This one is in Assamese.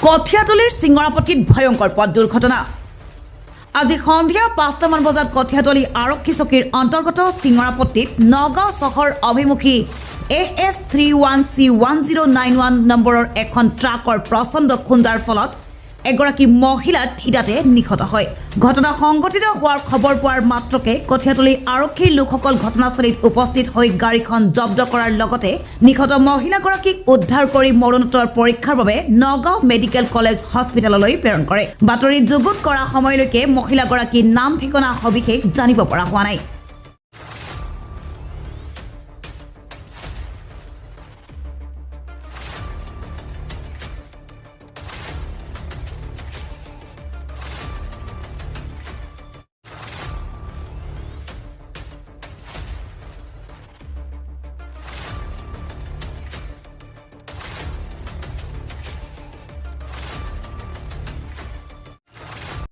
কঠিয়াতলিৰ চিঙৰাপট্টিত ভয়ংকৰ পথ দুৰ্ঘটনা আজি সন্ধিয়া ৫টামান বজাত কঠিয়াতলি আৰক্ষী চকীৰ অন্তৰ্গত চিঙৰাপট্টিত নগাঁও চহৰ অভিমুখী AS 31C1091 নম্বৰৰ এখন ট্ৰাকৰ প্ৰচণ্ড খুন্দাৰ ফলত এগৰাকী মহিলা থিতাতে নিহত হয়। ঘটনা সংঘটিত হোৱাৰ খবৰ পোৱাৰ মাত্ৰকে কঠিয়াতলি আৰক্ষীৰ লোকসকল ঘটনাস্থলীত উপস্থিত হৈ গাড়ীখন জব্দ কৰাৰ লগতে নিহত মহিলাগৰাকীক উদ্ধাৰ কৰি মৰণোত্তৰ পৰীক্ষাৰ বাবে নগাঁও মেডিকেল কলেজ হস্পিটেললৈ প্ৰেৰণ কৰে। বাতৰি যুগুত কৰা সময়লৈকে মহিলাগৰাকীৰ নাম ঠিকনা সবিশেষ জানিব পৰা হোৱা নাই।